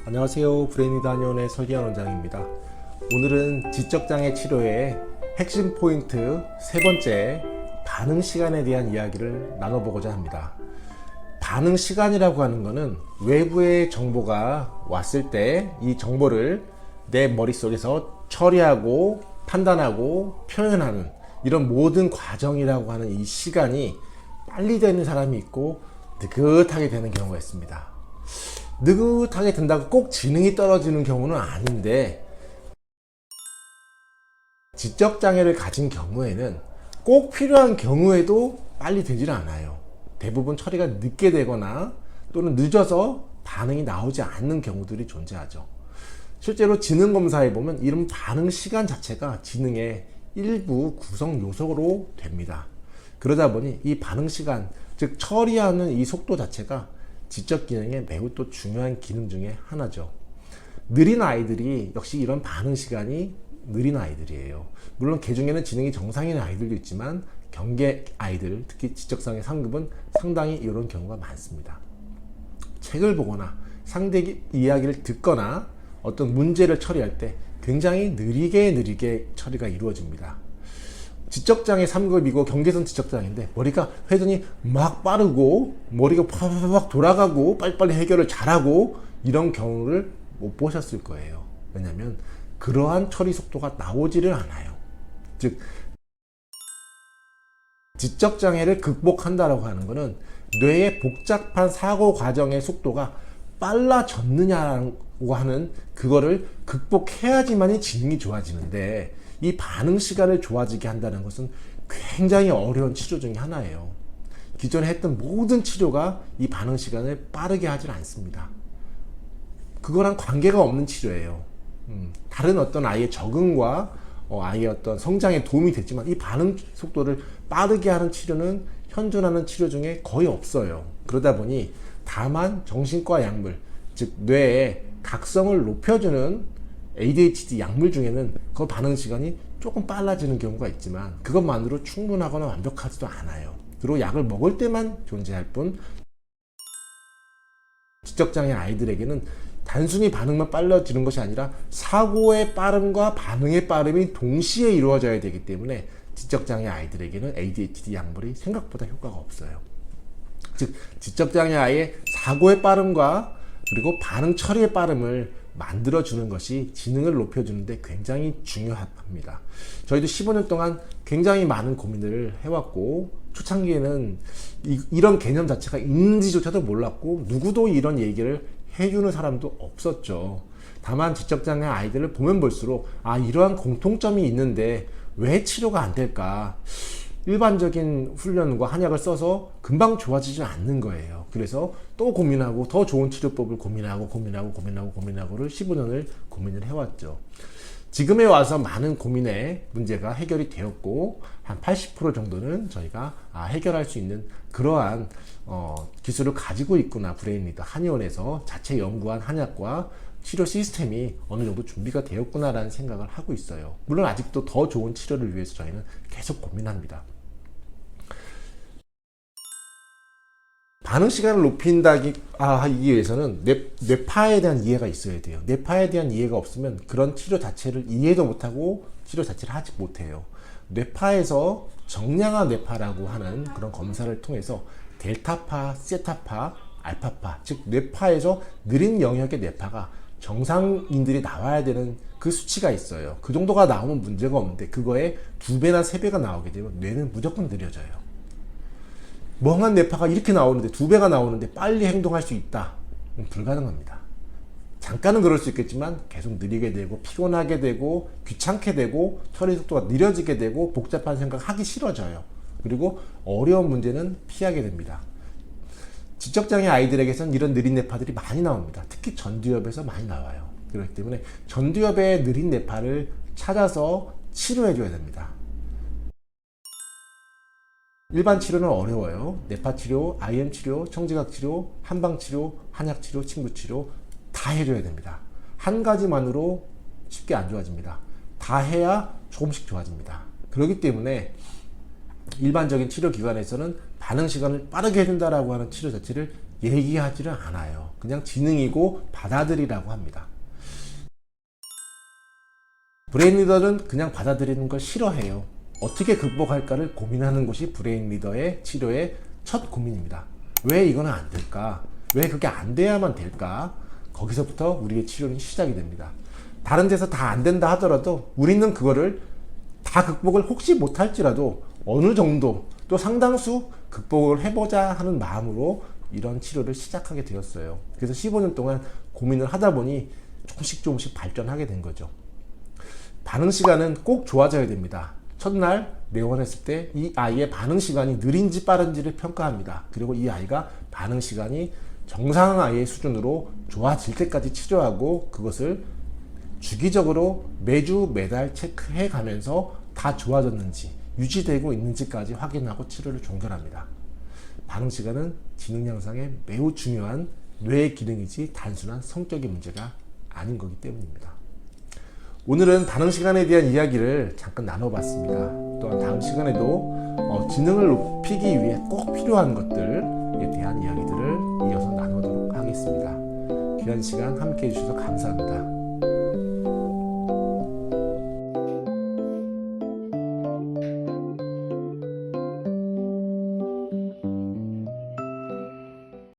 안녕하세요. 브레인리드 한의원의 설기현 원장입니다. 오늘은 지적장애 치료의 핵심 포인트 세 번째, 반응 시간에 대한 이야기를 나눠보고자 합니다. 반응 시간이라고 하는 것은 외부의 정보가 왔을 때 이 정보를 내 머릿속에서 처리하고 판단하고 표현하는 이런 모든 과정이라고 하는 이 시간이 빨리 되는 사람이 있고 느긋하게 되는 경우가 있습니다. 느긋하게 된다고 꼭 지능이 떨어지는 경우는 아닌데, 지적장애를 가진 경우에는 꼭 필요한 경우에도 빨리 되지는 않아요. 대부분 처리가 늦게 되거나 또는 늦어서 반응이 나오지 않는 경우들이 존재하죠. 실제로 지능검사에 보면 이런 반응 시간 자체가 지능의 일부 구성 요소로 됩니다. 그러다 보니 이 반응 시간, 즉 처리하는 이 속도 자체가 지적 기능의 매우 또 중요한 기능 중에 하나죠. 느린 아이들이 역시 이런 반응 시간이 느린 아이들이에요. 물론 개 중에는 지능이 정상인 아이들도 있지만 경계 아이들, 특히 지적장애 상급은 상당히 이런 경우가 많습니다. 책을 보거나 상대 이야기를 듣거나 어떤 문제를 처리할 때 굉장히 느리게 처리가 이루어집니다. 지적장애 3급이고 경계선 지적장애인데 머리가 회전이 막 빠르고 머리가 팍팍 돌아가고 빨리빨리 해결을 잘하고 이런 경우를 못 보셨을 거예요. 왜냐하면 그러한 처리 속도가 나오지를 않아요. 즉 지적장애를 극복한다라고 하는 것은 뇌의 복잡한 사고 과정의 속도가 빨라졌느냐고 하는 그거를 극복해야지만이 지능이 좋아지는데, 이 반응 시간을 좋아지게 한다는 것은 굉장히 어려운 치료 중에 하나예요. 기존에 했던 모든 치료가 이 반응 시간을 빠르게 하질 않습니다. 그거랑 관계가 없는 치료예요. 다른 어떤 아이의 적응과 아이의 어떤 성장에 도움이 됐지만 이 반응 속도를 빠르게 하는 치료는 현존하는 치료 중에 거의 없어요. 그러다 보니 다만 정신과 약물, 즉 뇌의 각성을 높여주는 ADHD 약물 중에는 그 반응 시간이 조금 빨라지는 경우가 있지만 그것만으로 충분하거나 완벽하지도 않아요. 그리고 약을 먹을 때만 존재할 뿐, 지적장애 아이들에게는 단순히 반응만 빨라지는 것이 아니라 사고의 빠름과 반응의 빠름이 동시에 이루어져야 되기 때문에 지적장애 아이들에게는 ADHD 약물이 생각보다 효과가 없어요. 즉 지적장애 아이의 사고의 빠름과 그리고 반응 처리의 빠름을 만들어주는 것이 지능을 높여주는데 굉장히 중요합니다. 저희도 15년 동안 굉장히 많은 고민을 해왔고, 초창기에는 이런 개념 자체가 있는지조차도 몰랐고 누구도 이런 얘기를 해주는 사람도 없었죠. 다만 지적장애 아이들을 보면 볼수록 이러한 공통점이 있는데 왜 치료가 안 될까? 일반적인 훈련과 한약을 써서 금방 좋아지지 않는 거예요. 그래서 또 고민하고 더 좋은 치료법을 고민하고를 15년을 고민을 해왔죠. 지금에 와서 많은 고민의 문제가 해결이 되었고 한 80% 정도는 저희가 해결할 수 있는 그러한 기술을 가지고 있구나, 브레인리드 한의원에서 자체 연구한 한약과 치료 시스템이 어느 정도 준비가 되었구나라는 생각을 하고 있어요. 물론 아직도 더 좋은 치료를 위해서 저희는 계속 고민합니다. 반응 시간을 높인다기 위해서는 뇌파에 대한 이해가 있어야 돼요. 뇌파에 대한 이해가 없으면 그런 치료 자체를 이해도 못하고 치료 자체를 하지 못해요. 뇌파에서 정량화 뇌파라고 하는 그런 검사를 통해서 델타파, 세타파, 알파파, 즉 뇌파에서 느린 영역의 뇌파가 정상인들이 나와야 되는 그 수치가 있어요. 그 정도가 나오면 문제가 없는데 그거에 2배나 3배가 나오게 되면 뇌는 무조건 느려져요. 멍한 뇌파가 이렇게 나오는데 2배가 나오는데 빨리 행동할 수 있다? 불가능합니다. 잠깐은 그럴 수 있겠지만 계속 느리게 되고 피곤하게 되고 귀찮게 되고 처리 속도가 느려지게 되고 복잡한 생각 하기 싫어져요. 그리고 어려운 문제는 피하게 됩니다. 지적장애 아이들에게선 이런 느린 뇌파들이 많이 나옵니다. 특히 전두엽에서 많이 나와요. 그렇기 때문에 전두엽의 느린 뇌파를 찾아서 치료해 줘야 됩니다. 일반 치료는 어려워요. 뇌파 치료, IM 치료, 청지각 치료, 한방 치료, 한약 치료, 침구 치료 다 해줘야 됩니다. 한 가지만으로 쉽게 안 좋아집니다. 다 해야 조금씩 좋아집니다. 그렇기 때문에 일반적인 치료 기관에서는 반응 시간을 빠르게 해준다라고 하는 치료 자체를 얘기하지를 않아요. 그냥 지능이고 받아들이라고 합니다. 브레인 리더는 그냥 받아들이는 걸 싫어해요. 어떻게 극복할까를 고민하는 것이 브레인 리더의 치료의 첫 고민입니다. 왜 이거는 안 될까? 왜 그게 안 돼야만 될까? 거기서부터 우리의 치료는 시작이 됩니다. 다른 데서 다 안 된다 하더라도 우리는 그거를 다 극복을 혹시 못할지라도 어느 정도 또 상당수 극복을 해보자 하는 마음으로 이런 치료를 시작하게 되었어요. 그래서 15년 동안 고민을 하다 보니 조금씩 발전하게 된 거죠. 반응 시간은 꼭 좋아져야 됩니다. 첫날 내원했을 때 이 아이의 반응 시간이 느린지 빠른지를 평가합니다. 그리고 이 아이가 반응 시간이 정상 아이의 수준으로 좋아질 때까지 치료하고 그것을 주기적으로 매주 매달 체크해 가면서 다 좋아졌는지 유지되고 있는지까지 확인하고 치료를 종결합니다. 반응 시간은 지능 향상에 매우 중요한 뇌의 기능이지 단순한 성격의 문제가 아닌 거기 때문입니다. 오늘은 반응 시간에 대한 이야기를 잠깐 나눠봤습니다. 또한 다음 시간에도 지능을 높이기 위해 꼭 필요한 것들에 대한 이야기들을 이어서 나누도록 하겠습니다. 귀한 시간 함께 해주셔서 감사합니다.